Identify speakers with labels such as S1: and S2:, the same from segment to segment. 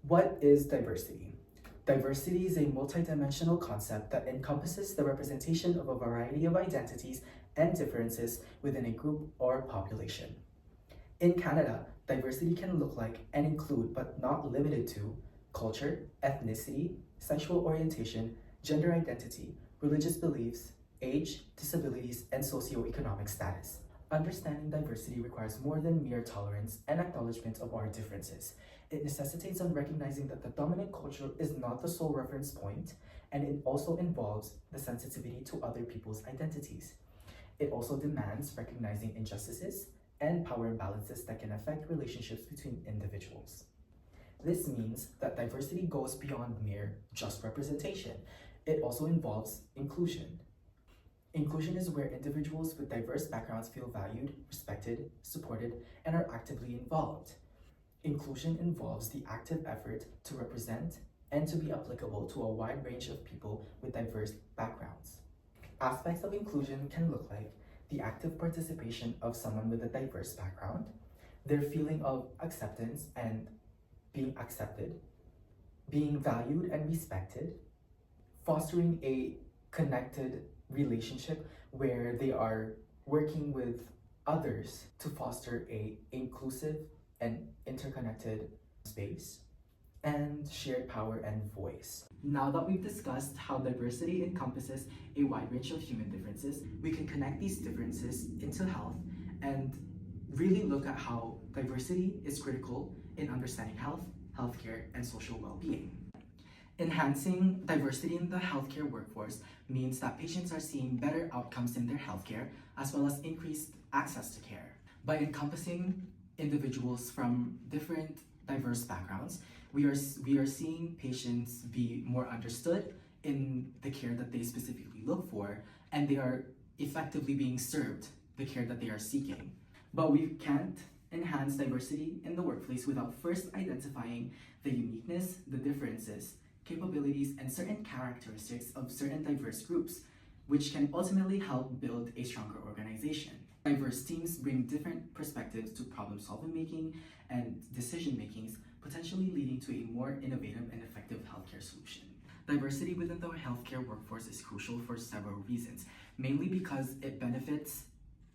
S1: What is diversity? Diversity is a multidimensional concept that encompasses the representation of a variety of identities and differences within a group or population. In Canada, diversity can look like and include, but not limited to, culture, ethnicity, sexual orientation, gender identity, religious beliefs, age, disabilities, and socioeconomic status. Understanding diversity requires more than mere tolerance and acknowledgement of our differences. It necessitates on recognizing that the dominant culture is not the sole reference point, and it also involves the sensitivity to other people's identities. It also demands recognizing injustices and power imbalances that can affect relationships between individuals. This means that diversity goes beyond mere just representation. It also involves inclusion. Inclusion is where individuals with diverse backgrounds feel valued, respected, supported, and are actively involved. Inclusion involves the active effort to represent and to be applicable to a wide range of people with diverse backgrounds. Aspects of inclusion can look like the active participation of someone with a diverse background, their feeling of acceptance and being accepted, being valued and respected, fostering a connected relationship where they are working with others to foster a inclusive and interconnected space, and shared power and voice. Now that we've discussed how diversity encompasses a wide range of human differences, we can connect these differences into health and really look at how diversity is critical in understanding health, healthcare, and social well-being. Enhancing diversity in the healthcare workforce means that patients are seeing better outcomes in their healthcare as well as increased access to care. By encompassing individuals from different diverse backgrounds, we are seeing patients be more understood in the care that they specifically look for, and they are effectively being served the care that they are seeking. But we can't enhance diversity in the workplace without first identifying the uniqueness, the differences, capabilities, and certain characteristics of certain diverse groups, which can ultimately help build a stronger organization. Diverse teams bring different perspectives to problem-solving making and decision makings, potentially leading to a more innovative and effective healthcare solution. Diversity within the healthcare workforce is crucial for several reasons, mainly because it benefits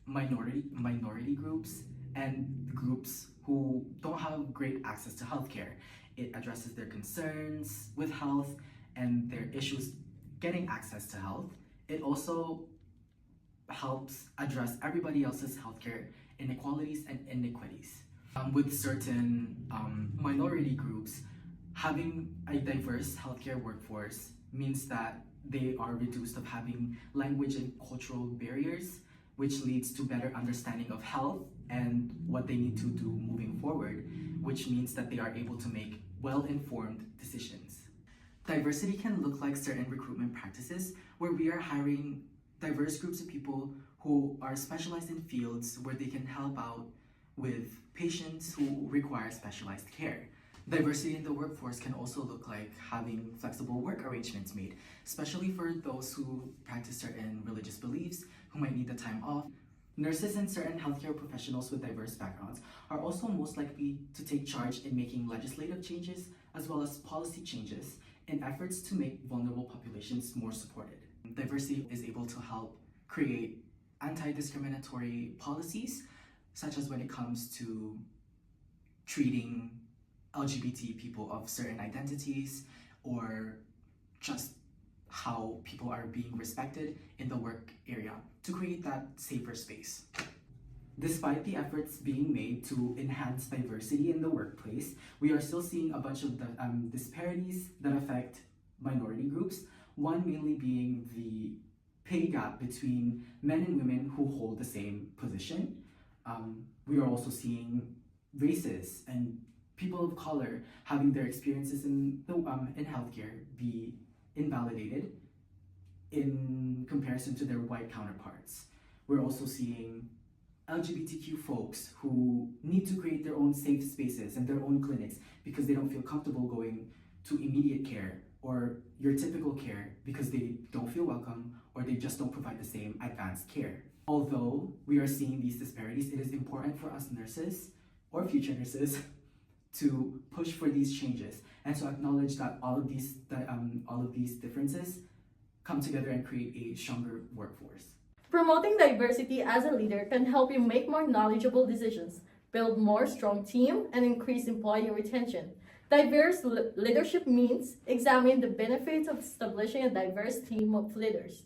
S1: minority groups and groups who don't have great access to healthcare. It addresses their concerns with health and their issues getting access to health. It also helps address everybody else's healthcare inequalities and inequities. With certain minority groups, having a diverse healthcare workforce means that they are reduced of having language and cultural barriers, which leads to better understanding of health and what they need to do moving forward, which means that they are able to make well-informed decisions. Diversity can look like certain recruitment practices where we are hiring diverse groups of people who are specialized in fields where they can help out with patients who require specialized care. Diversity in the workforce can also look like having flexible work arrangements made, especially for those who practice certain religious beliefs, who might need the time off. Nurses and certain healthcare professionals with diverse backgrounds are also most likely to take charge in making legislative changes as well as policy changes in efforts to make vulnerable populations more supported. Diversity is able to help create anti-discriminatory policies, such as when it comes to treating LGBT people of certain identities, or just how people are being respected in the work area to create that safer space. Despite the efforts being made to enhance diversity in the workplace, we are still seeing a bunch of disparities that affect minority groups, one mainly being the pay gap between men and women who hold the same position. We are also seeing races and people of color having their experiences in healthcare be invalidated in comparison to their white counterparts. We're also seeing LGBTQ folks who need to create their own safe spaces and their own clinics because they don't feel comfortable going to immediate care or your typical care because they don't feel welcome or they just don't provide the same advanced care. Although we are seeing these disparities, it is important for us nurses or future nurses to push for these changes and to acknowledge that all of these differences come together and create a stronger workforce.
S2: Promoting diversity as a leader can help you make more knowledgeable decisions, build more strong team, and increase employee retention. Diverse leadership means examine the benefits of establishing a diverse team of leaders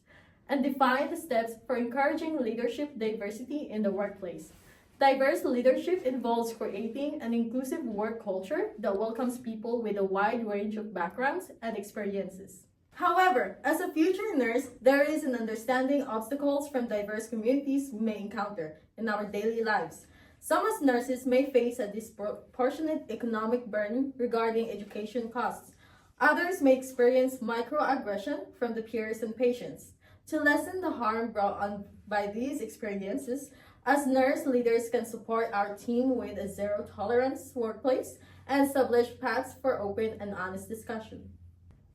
S2: and define the steps for encouraging leadership diversity in the workplace. Diverse leadership involves creating an inclusive work culture that welcomes people with a wide range of backgrounds and experiences. However, as a future nurse, there is an understanding obstacles from diverse communities we may encounter in our daily lives. Some as nurses may face a disproportionate economic burden regarding education costs. Others may experience microaggression from the peers and patients. To lessen the harm brought on by these experiences, as nurse leaders can support our team with a zero-tolerance workplace and establish paths for open and honest discussion.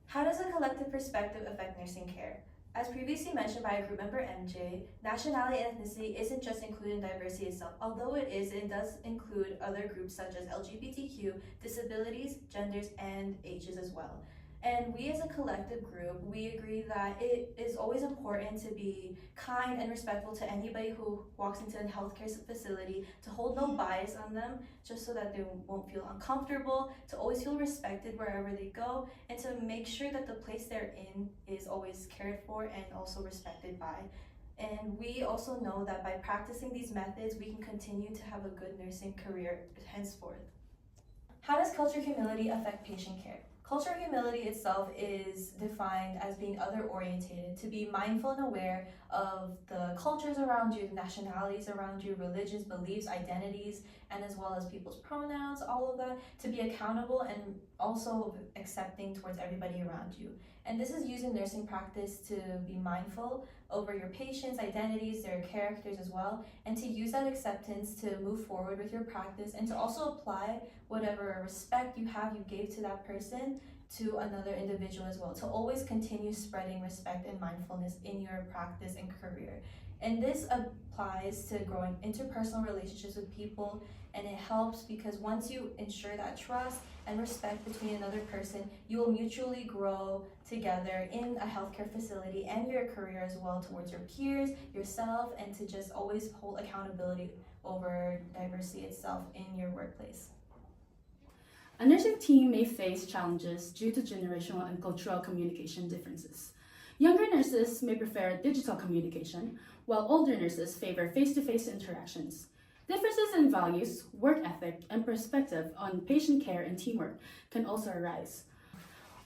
S3: How does a collective perspective affect nursing care? As previously mentioned by a group member Emjay, nationality and ethnicity isn't just included in diversity itself. Although it does include other groups such as LGBTQ, disabilities, genders, and ages as well. And we as a collective group, we agree that it is always important to be kind and respectful to anybody who walks into a healthcare facility, to hold no bias on them, just so that they won't feel uncomfortable, to always feel respected wherever they go, and to make sure that the place they're in is always cared for and also respected by. And we also know that by practicing these methods, we can continue to have a good nursing career henceforth. How does cultural humility affect patient care? Cultural humility itself is defined as being other-oriented, to be mindful and aware of the cultures around you, the nationalities around you, religious beliefs, identities, and as well as people's pronouns, all of that, to be accountable and also accepting towards everybody around you. And this is used in nursing practice to be mindful over your patients' identities, their characters as well, and to use that acceptance to move forward with your practice and to also apply whatever respect you gave to that person to another individual as well, to always continue spreading respect and mindfulness in your practice and career. And this applies to growing interpersonal relationships with people, and it helps because once you ensure that trust and respect between another person, you will mutually grow together in a healthcare facility and your career as well towards your peers, yourself, and to just always hold accountability over diversity itself in your workplace.
S4: A nursing team may face challenges due to generational and cultural communication differences. Younger nurses may prefer digital communication, while older nurses favor face-to-face interactions. Differences in values, work ethic, and perspective on patient care and teamwork can also arise.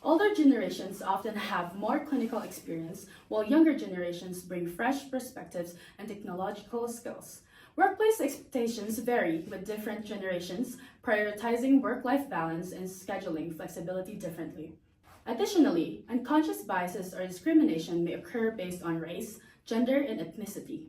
S4: Older generations often have more clinical experience, while younger generations bring fresh perspectives and technological skills. Workplace expectations vary with different generations, prioritizing work-life balance and scheduling flexibility differently. Additionally, unconscious biases or discrimination may occur based on race, gender, and ethnicity.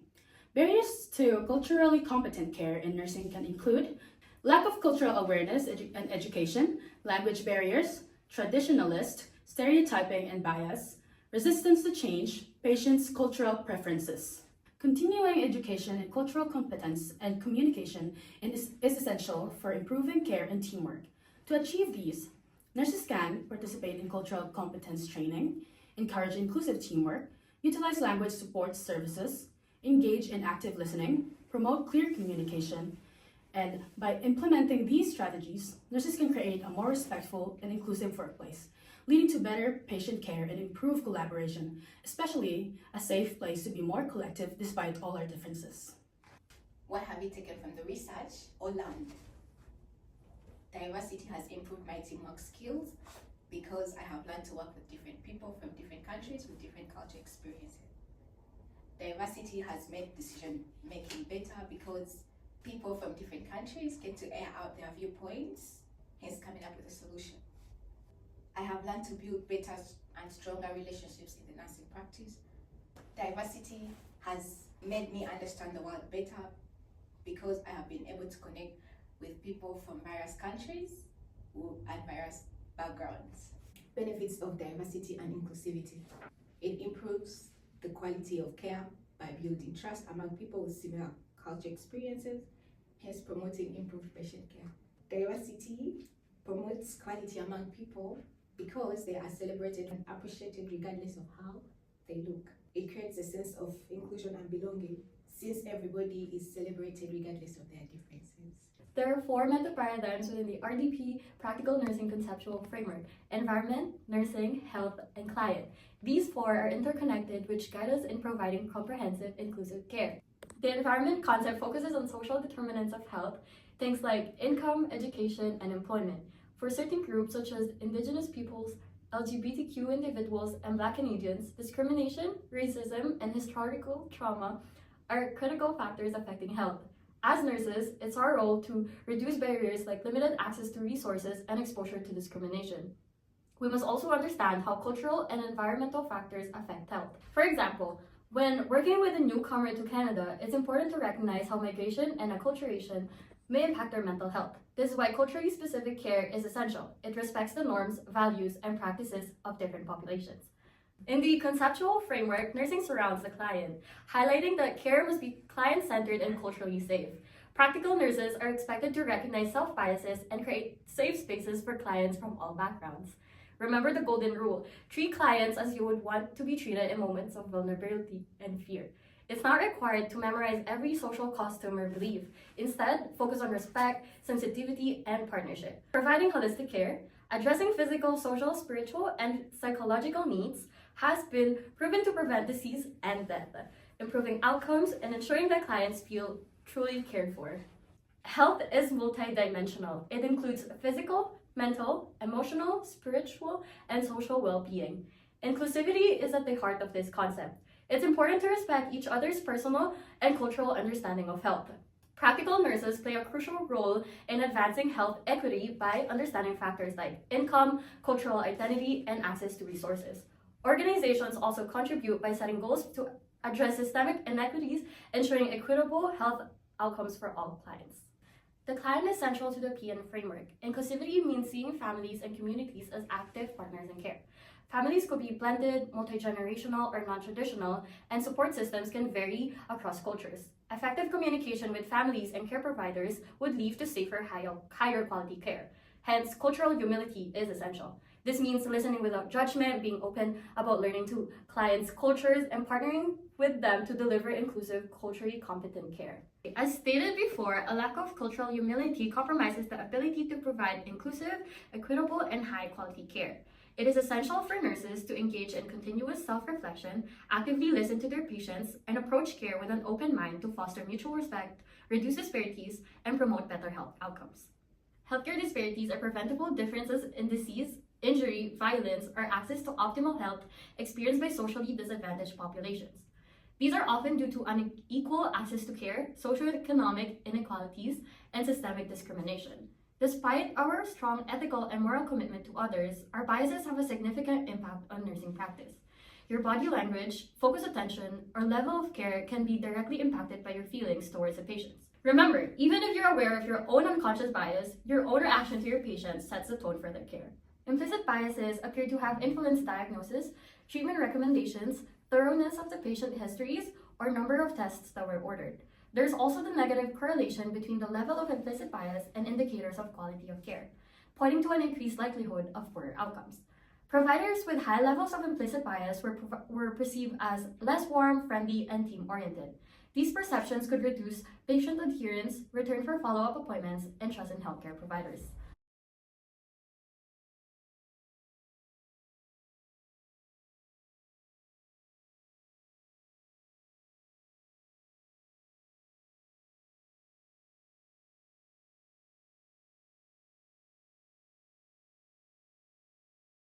S4: Barriers to culturally competent care in nursing can include lack of cultural awareness and education, language barriers, traditionalist, stereotyping and bias, resistance to change, patients' cultural preferences. Continuing education in cultural competence and communication is essential for improving care and teamwork. To achieve these, nurses can participate in cultural competence training, encourage inclusive teamwork, utilize language support services, engage in active listening, promote clear communication, and by implementing these strategies, nurses can create a more respectful and inclusive workplace, leading to better patient care and improved collaboration, especially a safe place to be more collective despite all our differences.
S5: What have you taken from the research or learned? Diversity has improved my teamwork skills because I have learned to work with different people from different countries with different culture experiences. Diversity has made decision making better because people from different countries get to air out their viewpoints, hence coming up with a solution. I have learned to build better and stronger relationships in the nursing practice. Diversity has made me understand the world better because I have been able to connect with people from various countries and various backgrounds. Benefits of diversity and inclusivity. It improves the quality of care by building trust among people with similar culture experiences, hence promoting improved patient care. Diversity promotes quality among people because they are celebrated and appreciated regardless of how they look. It creates a sense of inclusion and belonging since everybody is celebrated regardless of their differences.
S2: There are four mental paradigms within the RDP Practical Nursing Conceptual Framework: environment, nursing, health, and client. These four are interconnected, which guide us in providing comprehensive, inclusive care. The environment concept focuses on social determinants of health, things like income, education, and employment. For certain groups such as Indigenous peoples, LGBTQ individuals, and Black Canadians, discrimination, racism, and historical trauma are critical factors affecting health. As nurses, it's our role to reduce barriers like limited access to resources and exposure to discrimination. We must also understand how cultural and environmental factors affect health. For example, when working with a newcomer to Canada, it's important to recognize how migration and acculturation may impact their mental health. This is why culturally specific care is essential. It respects the norms, values, and practices of different populations. In the conceptual framework, nursing surrounds the client, highlighting that care must be client-centered and culturally safe. Practical nurses are expected to recognize self-biases and create safe spaces for clients from all backgrounds. Remember the golden rule: treat clients as you would want to be treated in moments of vulnerability and fear. It's not required to memorize every social costume or belief. Instead, focus on respect, sensitivity, and partnership. Providing holistic care, addressing physical, social, spiritual, and psychological needs has been proven to prevent disease and death, improving outcomes and ensuring that clients feel truly cared for. Health is multidimensional. It includes physical, mental, emotional, spiritual, and social well-being. Inclusivity is at the heart of this concept. It's important to respect each other's personal and cultural understanding of health. Practical nurses play a crucial role in advancing health equity by understanding factors like income, cultural identity, and access to resources. Organizations also contribute by setting goals to address systemic inequities, ensuring equitable health outcomes for all clients. The client is central to the PN framework. Inclusivity means seeing families and communities as active partners in care. Families could be blended, multi-generational, or non-traditional, and support systems can vary across cultures. Effective communication with families and care providers would lead to safer, higher quality care. Hence, cultural humility is essential. This means listening without judgment, being open about learning to clients' cultures, and partnering with them to deliver inclusive, culturally competent care. As stated before, a lack of cultural humility compromises the ability to provide inclusive, equitable, and high-quality care. It is essential for nurses to engage in continuous self-reflection, actively listen to their patients, and approach care with an open mind to foster mutual respect, reduce disparities, and promote better health outcomes. Healthcare disparities are preventable differences in disease, injury, violence, or access to optimal health experienced by socially disadvantaged populations. These are often due to unequal access to care, socioeconomic inequalities, and systemic discrimination. Despite our strong ethical and moral commitment to others, our biases have a significant impact on nursing practice. Your body language, focus attention, or level of care can be directly impacted by your feelings towards the patients. Remember, even if you're aware of your own unconscious bias, your own reaction to your patients sets the tone for their care. Implicit biases appear to have influenced diagnosis, treatment recommendations, thoroughness of the patient histories, or number of tests that were ordered. There's also the negative correlation between the level of implicit bias and indicators of quality of care, pointing to an increased likelihood of poorer outcomes. Providers with high levels of implicit bias were perceived as less warm, friendly, and team-oriented. These perceptions could reduce patient adherence, return for follow-up appointments, and trust in healthcare providers.